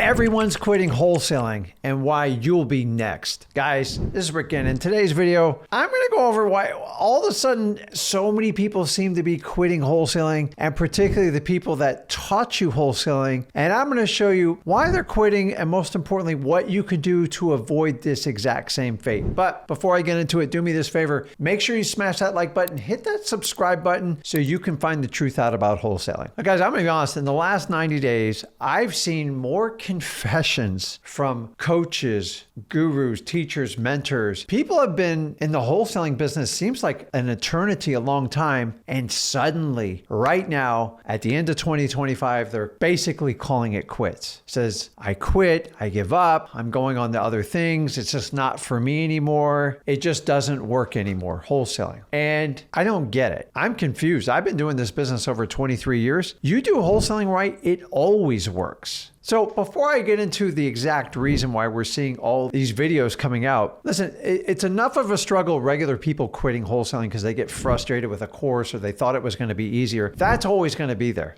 Everyone's quitting wholesaling and why you'll be next. Guys, this is Rick Ginn. In today's video, I'm going to go over why all of a sudden so many people seem to be quitting wholesaling, and particularly the people that taught you wholesaling. And I'm going to show you why they're quitting and, most importantly, what you can do to avoid this exact same fate. But before I get into it, do me this favor. Make sure you smash that like button, hit that subscribe button so you can find the truth out about wholesaling. Now, guys, I'm going to be honest. In the last 90 days, I've seen more confessions from coaches, gurus, teachers, mentors. People have been in the wholesaling business, seems like an eternity, a long time. And suddenly, right now, at the end of 2025, they're basically calling it quits. Says, I quit, I give up, I'm going on to other things. It's just not for me anymore. It just doesn't work anymore, wholesaling. And I don't get it. I'm confused. I've been doing this business over 23 years. You do wholesaling right, it always works. So before I get into the exact reason why we're seeing all these videos coming out, listen, it's enough of a struggle, regular people quitting wholesaling because they get frustrated with a course or they thought it was going to be easier. That's always going to be there.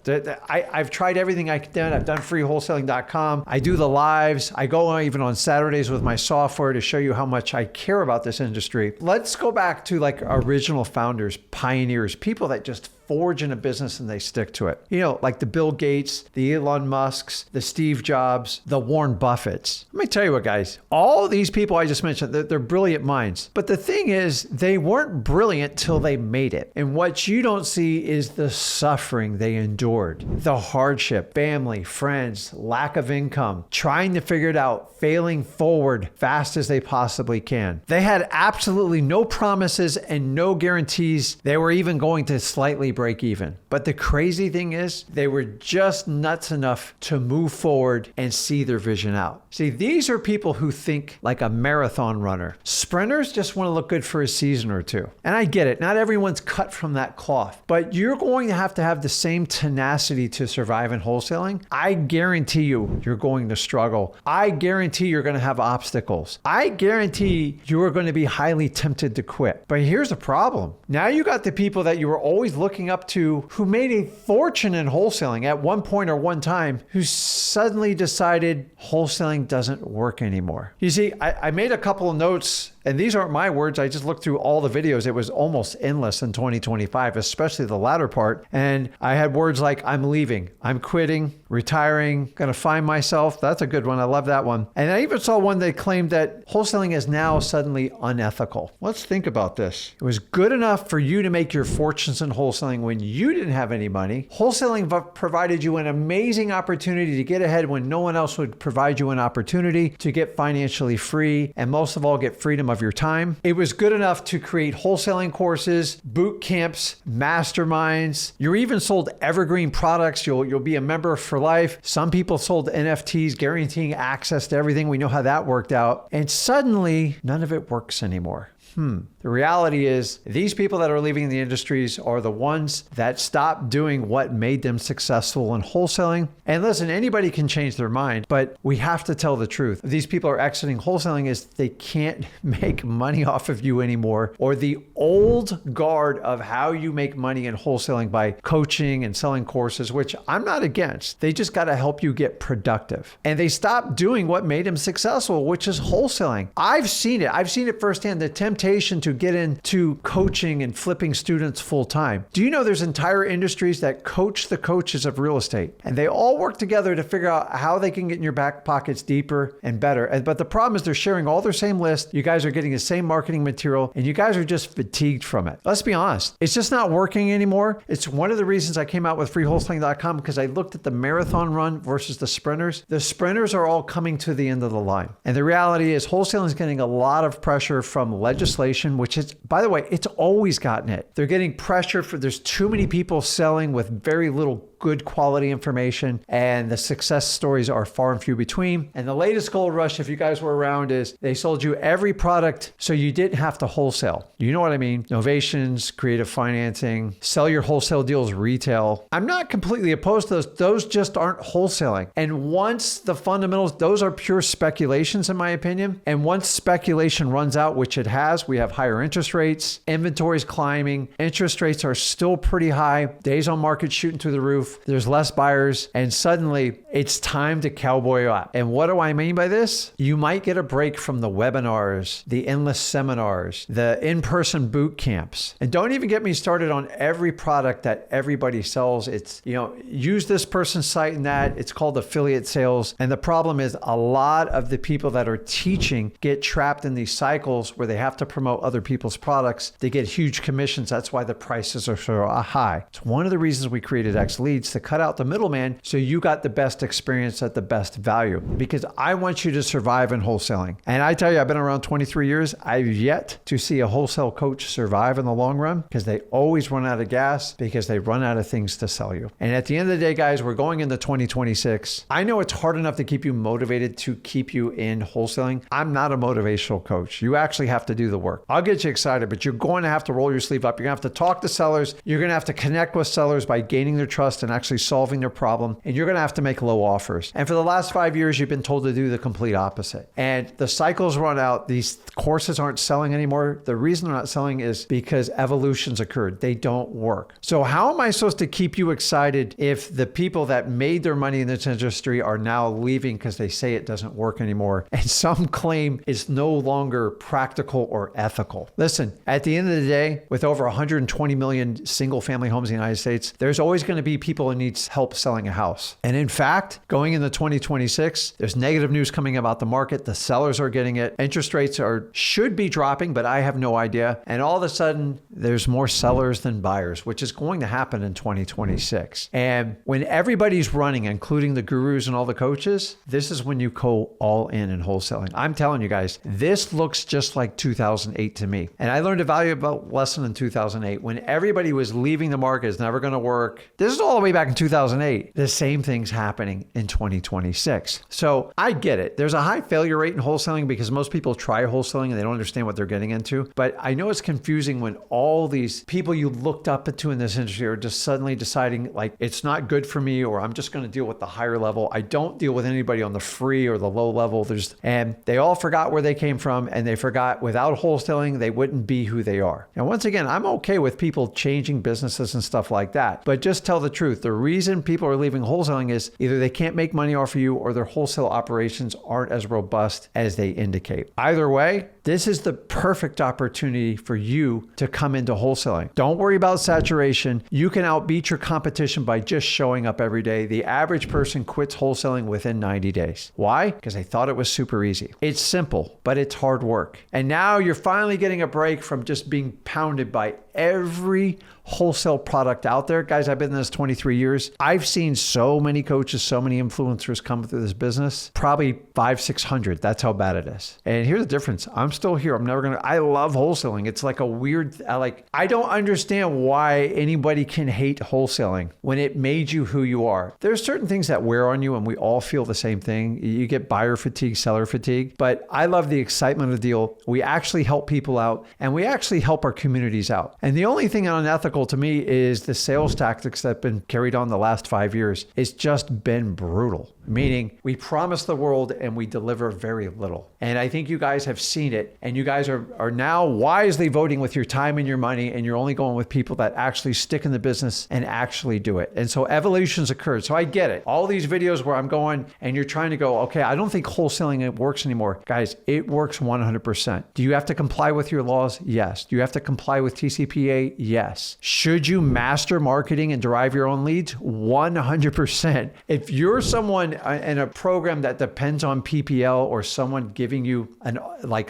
I've tried everything I can. I've done freewholesaling.com. I do the lives. I go even on Saturdays with my software to show you how much I care about this industry. Let's go back to like original founders, pioneers, people that just forge in a business and they stick to it. You know, like the Bill Gates, the Elon Musks, the Steve Jobs, the Warren Buffetts. Let me tell you what, guys, all these people I just mentioned, they're brilliant minds. But the thing is, they weren't brilliant till they made it. And what you don't see is the suffering they endured, the hardship, family, friends, lack of income, trying to figure it out, failing forward fast as they possibly can. They had absolutely no promises and no guarantees they were even going to slightly break even. But the crazy thing is, they were just nuts enough to move forward and see their vision out. See, these are people who think like a marathon runner. Sprinters just want to look good for a season or two. And I get it. Not everyone's cut from that cloth, but you're going to have the same tenacity to survive in wholesaling. I guarantee you're going to struggle. I guarantee you're going to have obstacles. I guarantee you are going to be highly tempted to quit. But here's the problem. Now you got the people that you were always looking up to who made a fortune in wholesaling at one point or one time, who suddenly decided wholesaling doesn't work anymore. You see, I made a couple of notes, and these aren't my words. I just looked through all the videos. It was almost endless in 2025, especially the latter part. And I had words like, I'm leaving, I'm quitting, retiring, going to find myself. That's a good one. I love that one. And I even saw one that claimed that wholesaling is now suddenly unethical. Let's think about this. It was good enough for you to make your fortunes in wholesaling when you didn't have any money. Wholesaling provided you an amazing opportunity to get ahead when no one else would provide you an opportunity to get financially free, and most of all, get freedom of your time. It was good enough to create wholesaling courses, boot camps, masterminds. You even sold evergreen products. You'll be a member for life. Some people sold NFTs, guaranteeing access to everything. We know how that worked out. And suddenly, none of it works anymore. The reality is, these people that are leaving the industries are the ones that stopped doing what made them successful in wholesaling. And listen, anybody can change their mind, but we have to tell the truth. These people are exiting wholesaling is they can't make money off of you anymore, or the old guard of how you make money in wholesaling by coaching and selling courses, which I'm not against. They just got to help you get productive. And they stopped doing what made them successful, which is wholesaling. I've seen it. I've seen it firsthand. The temptation to get into coaching and flipping students full time. Do you know there's entire industries that coach the coaches of real estate, and they all work together to figure out how they can get in your back pockets deeper and better. But the problem is they're sharing all their same list. You guys are getting the same marketing material, and you guys are just fatigued from it. Let's be honest. It's just not working anymore. It's one of the reasons I came out with freewholesaling.com, because I looked at the marathon run versus the sprinters. The sprinters are all coming to the end of the line. And the reality is wholesaling is getting a lot of pressure from legislation, which is, by the way, it's always gotten it. They're getting pressure there's too many people selling with very little good quality information, and the success stories are far and few between. And the latest gold rush, if you guys were around, is they sold you every product so you didn't have to wholesale. You know what I mean? Novations, creative financing, sell your wholesale deals retail. I'm not completely opposed to those. Those just aren't wholesaling. And once the fundamentals, those are pure speculations in my opinion. And once speculation runs out, which it has, we have higher interest rates, inventories climbing, interest rates are still pretty high, days on market shooting through the roof. roof, there's less buyers, and suddenly it's time to cowboy up. And what do I mean by this? You might get a break from the webinars, the endless seminars, the in-person boot camps. And don't even get me started on every product that everybody sells. It's, use this person's site and that. It's called affiliate sales. And the problem is a lot of the people that are teaching get trapped in these cycles where they have to promote other people's products. They get huge commissions. That's why the prices are so high. It's one of the reasons we created X Leads, to cut out the middleman so you got the best experience at the best value, because I want you to survive in wholesaling. And I tell you, I've been around 23 years. I've yet to see a wholesale coach survive in the long run, because they always run out of gas, because they run out of things to sell you. And at the end of the day, guys, we're going into 2026. I know it's hard enough to keep you motivated to keep you in wholesaling. I'm not a motivational coach. You actually have to do the work. I'll get you excited, but you're going to have to roll your sleeve up. You're going to have to talk to sellers. You're going to have to connect with sellers by gaining their trust and actually solving their problem. And you're going to have to make low offers. And for the last 5 years, you've been told to do the complete opposite. And the cycles run out. These courses aren't selling anymore. The reason they're not selling is because evolutions occurred. They don't work. So how am I supposed to keep you excited if the people that made their money in this industry are now leaving because they say it doesn't work anymore, and some claim it's no longer practical or ethical? Listen, at the end of the day, with over 120 million single family homes in the United States, there's always going to be people who need help selling a house. And in fact, going into 2026, there's negative news coming about the market. The sellers are getting it. Interest rates should be dropping, but I have no idea. And all of a sudden, there's more sellers than buyers, which is going to happen in 2026. And when everybody's running, including the gurus and all the coaches, this is when you go all in wholesaling. I'm telling you guys, this looks just like 2008 to me. And I learned a valuable lesson in 2008 when everybody was leaving the market. It's never going to work. This is all the way back in 2008. The same thing's happening in 2026. So I get it. There's a high failure rate in wholesaling because most people try wholesaling and they don't understand what they're getting into. But I know it's confusing when all these people you looked up to in this industry are just suddenly deciding like, it's not good for me, or I'm just going to deal with the higher level. I don't deal with anybody on the free or the low level. And they all forgot where they came from, and they forgot without wholesaling, they wouldn't be who they are. Now, once again, I'm okay with people changing businesses and stuff like that, but just tell the truth. The reason people are leaving wholesaling is either they can't make money off of you or their wholesale operations aren't as robust as they indicate. Either way, this is the perfect opportunity for you to come into wholesaling. Don't worry about saturation. You can outbeat your competition by just showing up every day. The average person quits wholesaling within 90 days. Why? Because they thought it was super easy. It's simple, but it's hard work. And now you're finally getting a break from just being pounded by every wholesale product out there. Guys, I've been in this 23 years. I've seen so many coaches, so many influencers come through this business, probably 500-600. That's how bad it is. And here's the difference. I'm still here. I love wholesaling. It's like a weird, I don't understand why anybody can hate wholesaling when it made you who you are. There's certain things that wear on you and we all feel the same thing. You get buyer fatigue, seller fatigue, but I love the excitement of the deal. We actually help people out and we actually help our communities out. And the only thing unethical to me is the sales tactics that have been carried on the last 5 years. It's just been brutal, meaning we promise the world and we deliver very little. And I think you guys have seen it, and you guys are now wisely voting with your time and your money, and you're only going with people that actually stick in the business and actually do it. And so evolution's occurred. So I get it. All these videos where I'm going and you're trying to go, okay, I don't think wholesaling works anymore. Guys, it works 100%. Do you have to comply with your laws? Yes. Do you have to comply with TCPA? Yes. Should you master marketing and derive your own leads? 100%. If you're someone in a program that depends on PPL or someone giving you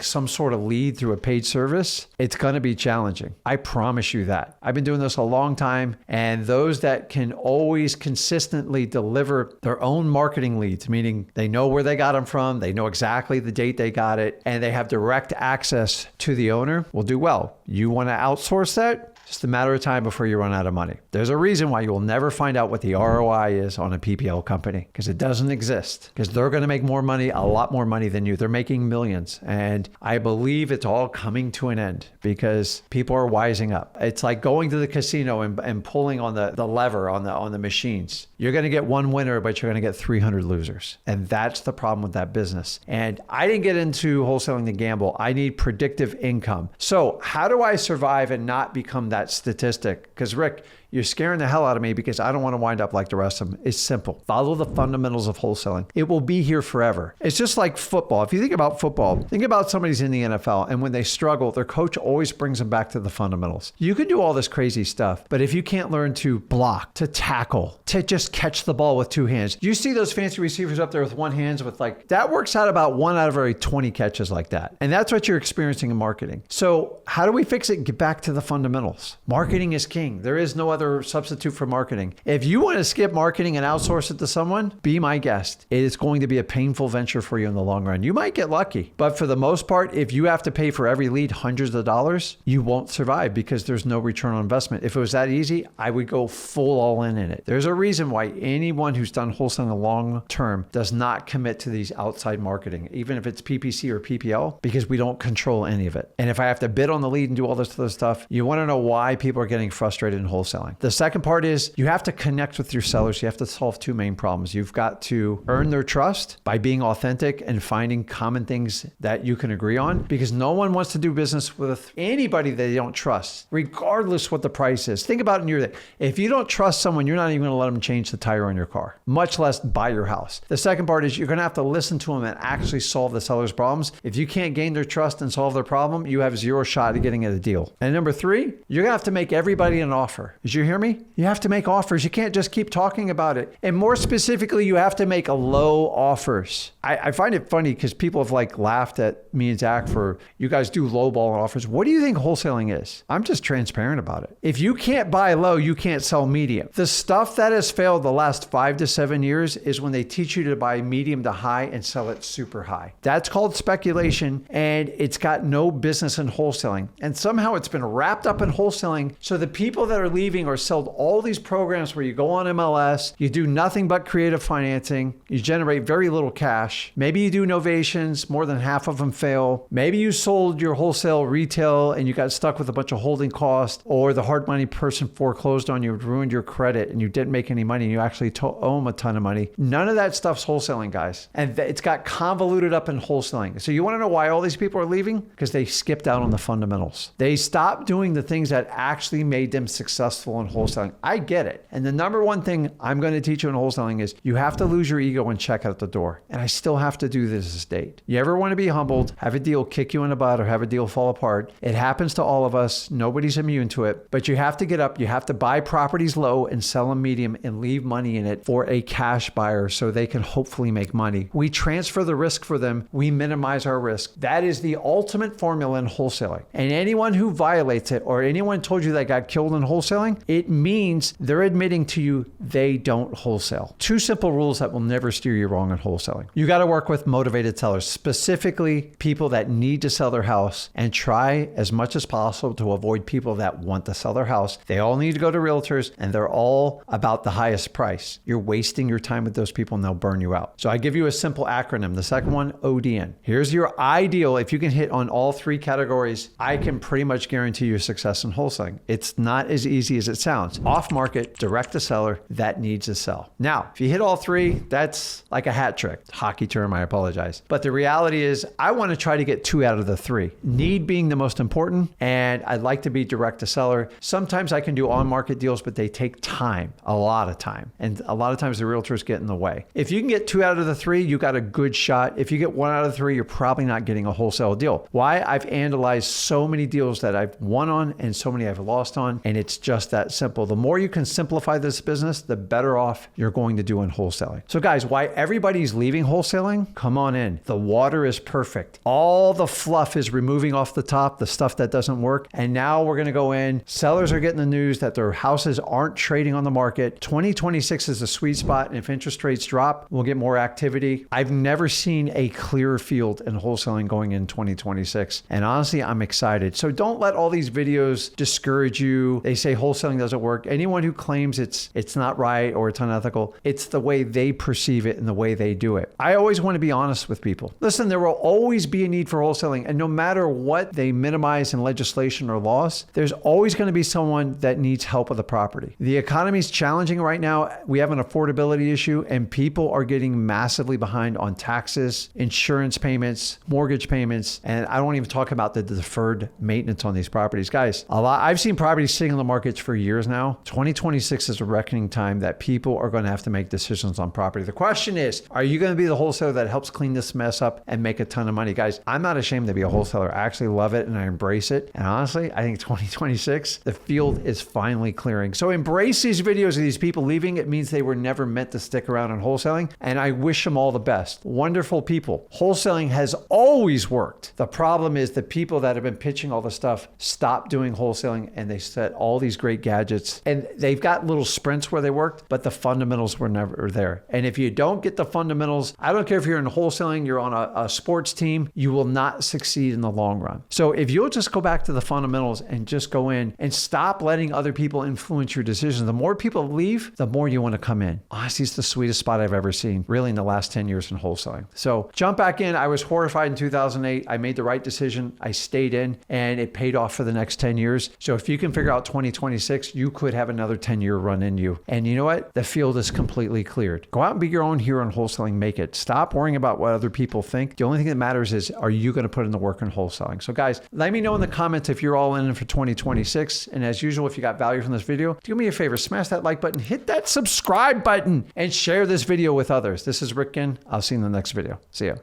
some sort of lead through a paid service, it's going to be challenging. I promise you that. I've been doing this a long time, and those that can always consistently deliver their own marketing leads, meaning they know where they got them from, they know exactly the date they got it, and they have direct access to the owner, will do well. You want to outsource that? Just a matter of time before you run out of money. There's a reason why you will never find out what the ROI is on a PPL company, because it doesn't exist, because they're going to make more money, a lot more money than you. They're making millions. And I believe it's all coming to an end because people are wising up. It's like going to the casino and pulling on the lever on the machines. You're going to get one winner, but you're going to get 300 losers. And that's the problem with that business. And I didn't get into wholesaling to gamble. I need predictive income. So how do I survive and not become that statistic? Because Rick, You're scaring the hell out of me because I don't want to wind up like the rest of them. It's simple. Follow the fundamentals of wholesaling. It will be here forever. It's just like football. If you think about football, think about somebody's in the NFL, and when they struggle, their coach always brings them back to the fundamentals. You can do all this crazy stuff, but if you can't learn to block, to tackle, to just catch the ball with two hands, you see those fancy receivers up there with one hand with that works out about 1 out of every 20 catches like that. And that's what you're experiencing in marketing. So how do we fix it? Get back to the fundamentals. Marketing is king. There is no other substitute for marketing. If you want to skip marketing and outsource it to someone, be my guest. It is going to be a painful venture for you in the long run. You might get lucky, but for the most part, if you have to pay for every lead hundreds of dollars, you won't survive because there's no return on investment. If it was that easy, I would go full all in it. There's a reason why anyone who's done wholesaling long term does not commit to these outside marketing, even if it's PPC or PPL, because we don't control any of it. And if I have to bid on the lead and do all this other stuff, you want to know why people are getting frustrated in wholesaling. The second part is you have to connect with your sellers. You have to solve two main problems. You've got to earn their trust by being authentic and finding common things that you can agree on, because no one wants to do business with anybody that they don't trust, regardless what the price is. Think about it in your day. If you don't trust someone, you're not even going to let them change the tire on your car, much less buy your house. The second part is you're going to have to listen to them and actually solve the seller's problems. If you can't gain their trust and solve their problem, you have zero shot at getting at a deal. And number three, you're going to have to make everybody an offer. Did you hear me? You have to make offers. You can't just keep talking about it. And more specifically, you have to make low offers. I find it funny because people have laughed at me and Zach for, you guys do low ball offers. What do you think wholesaling is? I'm just transparent about it. If you can't buy low, you can't sell medium. The stuff that has failed the last 5 to 7 years is when they teach you to buy medium to high and sell it super high. That's called speculation, and it's got no business in wholesaling. And somehow it's been wrapped up in wholesaling. So the people that are leaving are sold all these programs where you go on MLS, you do nothing but creative financing, you generate very little cash. Maybe you do novations, more than half of them fail. Maybe you sold your wholesale retail and you got stuck with a bunch of holding costs, or the hard money person foreclosed on you, ruined your credit, and you didn't make any money and you actually owe them a ton of money. None of that stuff's wholesaling, guys. And it's got convoluted up in wholesaling. So you want to know why all these people are leaving? Because they skipped out on the fundamentals. They stopped doing the things that actually made them successful in wholesaling. I get it. And the number one thing I'm going to teach you in wholesaling is you have to lose your ego and check out the door. And I still have to do this date. You ever want to be humbled, have a deal kick you in the butt, or have a deal fall apart? It happens to all of us. Nobody's immune to it, but you have to get up. You have to buy properties low and sell them medium and leave money in it for a cash buyer so they can hopefully make money. We transfer the risk for them. We minimize our risk. That is the ultimate formula in wholesaling. And anyone who violates it, or anyone told you they got killed in wholesaling, it means they're admitting to you they don't wholesale. Two simple rules that will never steer you wrong in wholesaling. You got to work with motivated sellers, specifically people that need to sell their house, and try as much as possible to avoid people that want to sell their house. They all need to go to realtors and they're all about the highest price. You're wasting your time with those people and they'll burn you out. So I give you a simple acronym. The second one, ODN. Here's your ideal. If you can hit on all three categories, I can pretty much guarantee you success in wholesaling. It's not as easy as it sounds. Off market, direct to seller, that needs to sell. Now, if you hit all three, that's like a hat trick. Hockey term, I apologize. But the reality is I want to try to get 2 out of the 3. Need being the most important, and I'd like to be direct to seller. Sometimes I can do on-market deals, but they take time, a lot of time. And a lot of times the realtors get in the way. If you can get 2 out of the 3, you got a good shot. If you get 1 out of the 3, you're probably not getting a wholesale deal. Why? I've analyzed so many deals that I've won on and so many I've lost on, and it's just that simple. The more you can simplify this business, the better off you're going to do in wholesaling. So guys, why everybody's leaving wholesaling? Come on in. The water is perfect. All the fluff is removing off the top, the stuff that doesn't work. And now we're going to go in. Sellers are getting the news that their houses aren't trading on the market. 2026 is a sweet spot. And if interest rates drop, we'll get more activity. I've never seen a clearer field in wholesaling going in 2026. And honestly, I'm excited. So don't let all these videos discourage you. They say wholesaling doesn't work. Anyone who claims it's not right or it's unethical, it's the way they perceive it and the way they do it. I always want to be honest with people. Listen, there will always be a need for wholesaling. And no matter what they minimize in legislation or laws, there's always going to be someone that needs help with a property. The economy is challenging right now. We have an affordability issue and people are getting massively behind on taxes, insurance payments, mortgage payments. And I don't even talk about the deferred maintenance on these properties. Guys, I've seen properties sitting on the market for years now. 2026 is a reckoning time that people are going to have to make decisions on property. The question is, are you going to be the wholesaler that helps clean this mess up and make a ton of money? Guys, I'm not ashamed to be a wholesaler. I actually love it and I embrace it. And honestly, I think 2026, the field is finally clearing. So embrace these videos of these people leaving. It means they were never meant to stick around in wholesaling. And I wish them all the best. Wonderful people. Wholesaling has always worked. The problem is the people that have been pitching all the stuff stop doing wholesaling and they set all these great gadgets and they've got little sprints where they worked, but the fundamentals were never there. And if you don't get the fundamentals, I don't care if you're in wholesaling, you're on a sports team, you will not succeed in the long run. So if you'll just go back to the fundamentals and just go in and stop letting other people influence your decisions, the more people leave, the more you want to come in. Honestly, it's the sweetest spot I've ever seen, really, in the last 10 years in wholesaling. So jump back in. I was horrified in 2008. I made the right decision. I stayed in and it paid off for the next 10 years. So if you can figure out 2026, you could have another 10-year run in you. And you know what? The field is completely cleared. Go out and be your own hero in wholesaling. Make it. Stop worrying about what other people think. The only thing that matters is, are you going to put in the work in wholesaling? So guys, let me know in the comments if you're all in for 2026. And as usual, if you got value from this video, do me a favor, smash that like button, hit that subscribe button, and share this video with others. This is Rick Ginn. I'll see you in the next video. See ya.